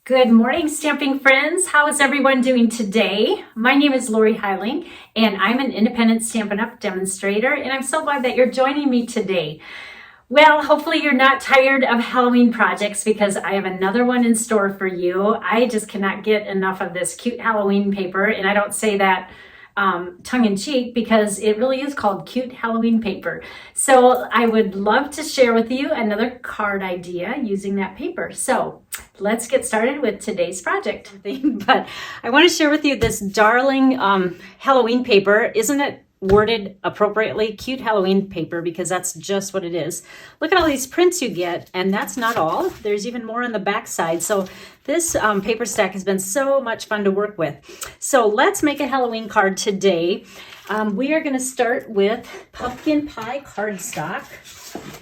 Good morning, stamping friends. How is everyone doing today? My name is Lorri Heiling, and I'm an independent Stampin' Up demonstrator, and I'm so glad that you're joining me today. Well, hopefully you're not tired of Halloween projects because I have another one in store for you. I just cannot get enough of this cute Halloween paper, and I don't say that tongue-in-cheek because it really is called cute Halloween paper. So I would love to share with you another card idea using that paper. So let's get started with today's project. But I want to share with you this darling Halloween paper. Isn't it worded appropriately? Cute Halloween paper, because that's just what it is. Look at all these prints you get, and that's not all. There's even more on the back side. So this paper stack has been so much fun to work with. So let's make a Halloween card today. We are going to start with pumpkin pie cardstock.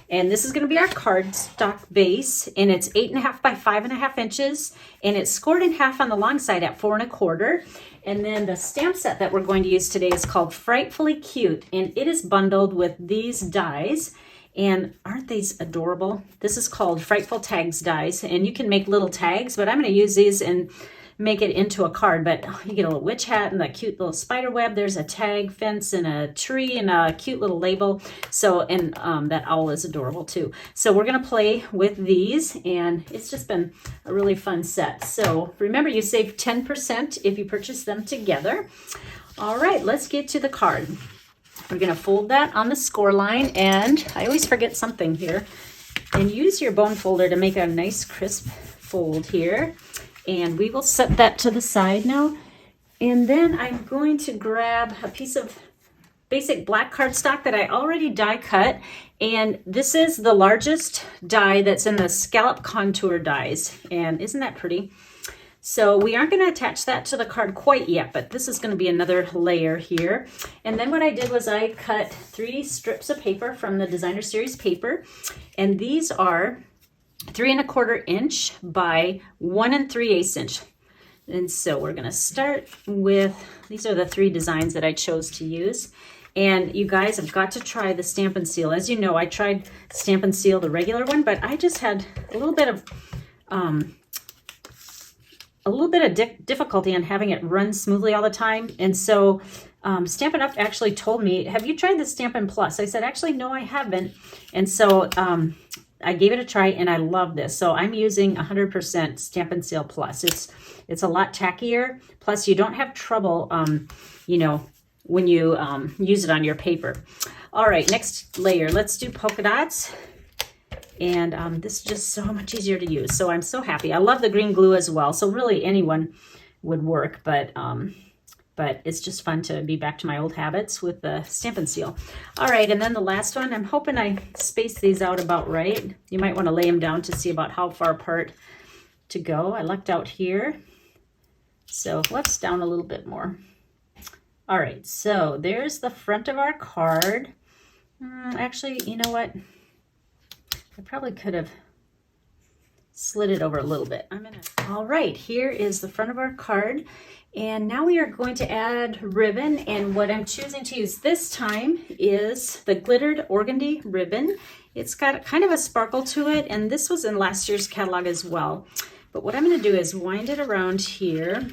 And this is going to be our cardstock base, and it's 8.5 by 5.5 inches, and it's scored in half on the long side at 4 1/4. And then the stamp set that we're going to use today is called Frightfully Cute, and it is bundled with these dies. And aren't these adorable? This is called Frightful Tags dies, and you can make little tags, but I'm going to use these and make it into a card. But you get a little witch hat and that cute little spider web. There's a tag fence and a tree and a cute little label. So, and that owl is adorable too. So we're going to play with these, and it's just been a really fun set. So remember, you save 10% if you purchase them together. All right, let's get to the card. We're going to fold that on the score line, and I always forget something here. And use your bone folder to make a nice crisp fold here. And we will set that to the side now. And then I'm going to grab a piece of basic black cardstock that I already die cut. And this is the largest die that's in the scallop contour dies. And isn't that pretty? So we aren't going to attach that to the card quite yet, but this is going to be another layer here. And then what I did was I cut 3 strips of paper from the Designer Series paper. And these are 3 1/4 inch by 1 3/8 inch. And so we're going to start with, these are the 3 designs that I chose to use. And you guys have got to try the Stampin' Seal. As you know, I tried Stampin' Seal, the regular one, but I just had a little bit of difficulty on having it run smoothly all the time. And so Stampin' Up actually told me, have you tried the Stampin' Plus? I said, actually, no, I haven't. And so I gave it a try, and I love this. So I'm using 100% Stampin' Seal Plus. It's a lot tackier. Plus, you don't have trouble, you know, when you use it on your paper. All right, next layer. Let's do polka dots. And this is just so much easier to use. So I'm so happy. I love the green glue as well. So really anyone would work, but it's just fun to be back to my old habits with the Stampin' Seal. All right, and then the last one, I'm hoping I space these out about right. You might want to lay them down to see about how far apart to go. I lucked out here. So let's down a little bit more. All right, so there's the front of our card. Actually, you know what? I probably could have slid it over a little bit. All right, here is the front of our card. And now we are going to add ribbon, and what I'm choosing to use this time is the glittered organdy ribbon. It's got kind of a sparkle to it, and this was in last year's catalog as well. But what I'm going to do is wind it around here,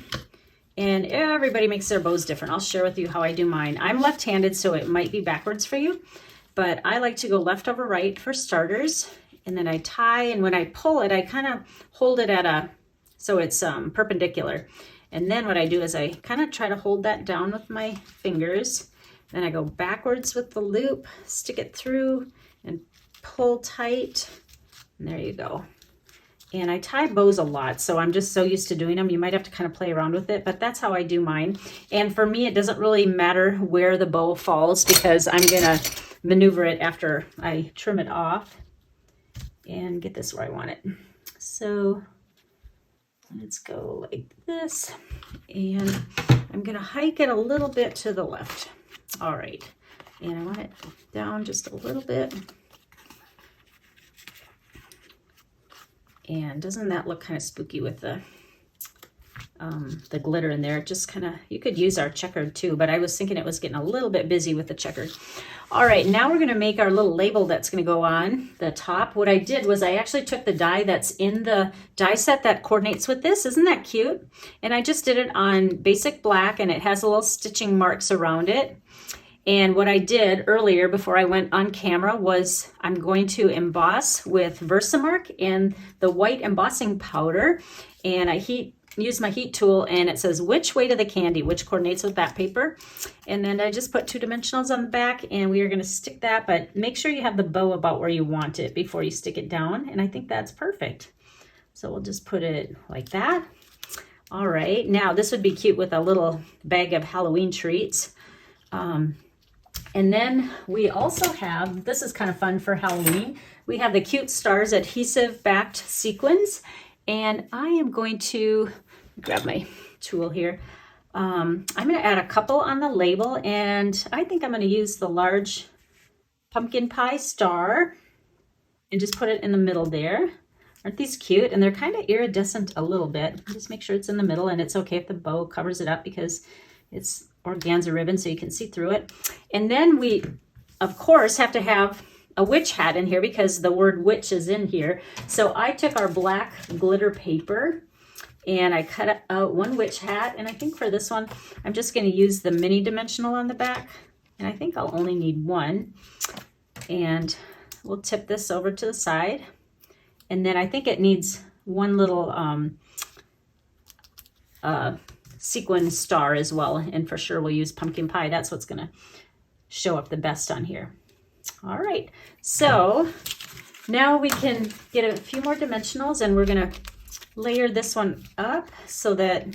and everybody makes their bows different. I'll share with you how I do mine. I'm left-handed, so it might be backwards for you, but I like to go left over right for starters, and then I tie, and when I pull it, I kind of hold it at so it's perpendicular. And then what I do is I kind of try to hold that down with my fingers. Then I go backwards with the loop, stick it through, and pull tight. And there you go. And I tie bows a lot, so I'm just so used to doing them. You might have to kind of play around with it, but that's how I do mine. And for me, it doesn't really matter where the bow falls because I'm going to maneuver it after I trim it off and get this where I want it. So let's go like this, and I'm going to hike it a little bit to the left. All right, and I want it down just a little bit. And doesn't that look kind of spooky with the the glitter in there. It just kind of, you could use our checkered too, but I was thinking it was getting a little bit busy with the checkered. All right, now we're gonna make our little label that's gonna go on the top. What I did was I actually took the die that's in the die set that coordinates with this. Isn't that cute? And I just did it on basic black, and it has a little stitching marks around it. And what I did earlier before I went on camera was I'm going to emboss with Versamark and the white embossing powder. And I use my heat tool, and it says which way to the candy, which coordinates with that paper. And then I just put 2 dimensionals on the back, and we are going to stick that, but make sure you have the bow about where you want it before you stick it down. And I think that's perfect. So we'll just put it like that. All right, now this would be cute with a little bag of Halloween treats. And then we also have, this is kind of fun for Halloween, we have the Cute Stars adhesive backed sequins. And I am going to grab my tool here. I'm going to add a couple on the label, and I think I'm going to use the large pumpkin pie star and just put it in the middle there. Aren't these cute? And they're kind of iridescent a little bit. Just make sure it's in the middle, and it's okay if the bow covers it up because it's organza ribbon so you can see through it. And then we, of course, have to have a witch hat in here because the word witch is in here. So I took our black glitter paper and I cut out 1 witch hat. And I think for this one, I'm just going to use the mini dimensional on the back. And I think I'll only need 1. And we'll tip this over to the side. And then I think it needs 1 little sequin star as well. And for sure we'll use pumpkin pie. That's what's going to show up the best on here. All right, so now we can get a few more dimensionals, and we're gonna layer this one up so that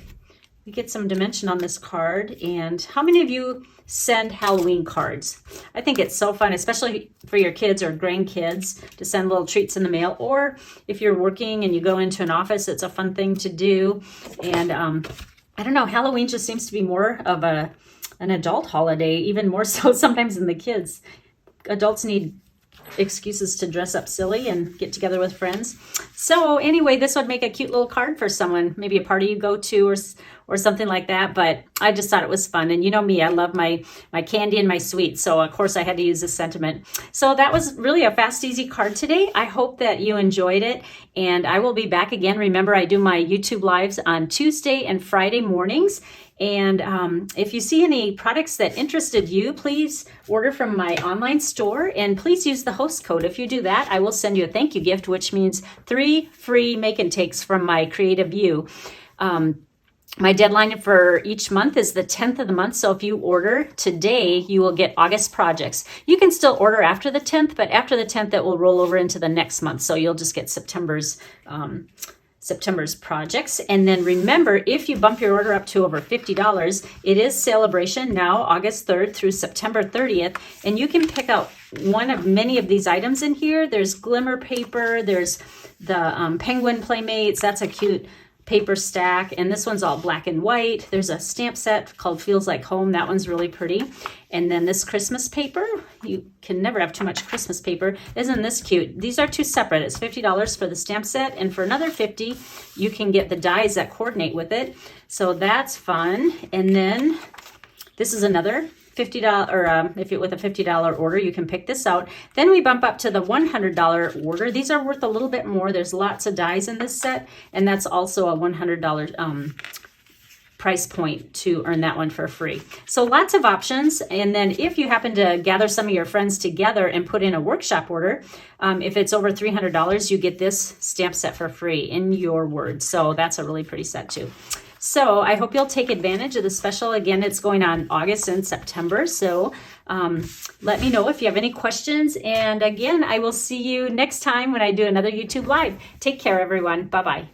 we get some dimension on this card. And how many of you send Halloween cards? I think it's so fun, especially for your kids or grandkids, to send little treats in the mail, or if you're working and you go into an office, it's a fun thing to do. And I don't know, Halloween just seems to be more of an adult holiday, even more so sometimes than the kids. Adults need excuses to dress up silly and get together with friends. So anyway, this would make a cute little card for someone, maybe a party you go to or something like that. But I just thought it was fun. And you know me, I love my candy and my sweets. So of course I had to use this sentiment. So that was really a fast, easy card today. I hope that you enjoyed it. And I will be back again. Remember, I do my YouTube lives on Tuesday and Friday mornings. And if you see any products that interested you, please order from my online store, and please use the host code. If you do that, I will send you a thank you gift, which means 3 free make and takes from my Creative You. My deadline for each month is the 10th of the month. So if you order today, you will get August projects. You can still order after the 10th, but after the 10th, it will roll over into the next month. So you'll just get September's projects. And then remember, if you bump your order up to over $50, it is celebration now, August 3rd through September 30th. And you can pick out one of many of these items in here. There's glimmer paper, there's the penguin playmates. That's a cute paper stack, and this one's all black and white. There's a stamp set called Feels Like Home. That one's really pretty. And then this Christmas paper, you can never have too much Christmas paper. Isn't this cute? These are 2 separate. It's $50 for the stamp set, and for another $50 you can get the dies that coordinate with it. So that's fun. And then this is another $50, or if you're with a $50 order, you can pick this out. Then we bump up to the $100 order. These are worth a little bit more. There's lots of dies in this set, and that's also a $100 price point to earn that one for free. So lots of options. And then if you happen to gather some of your friends together and put in a workshop order, if it's over $300, you get this stamp set for free in your words. So that's a really pretty set too. So I hope you'll take advantage of the special. Again, it's going on August and September. So let me know if you have any questions. And again, I will see you next time when I do another YouTube Live. Take care, everyone. Bye-bye.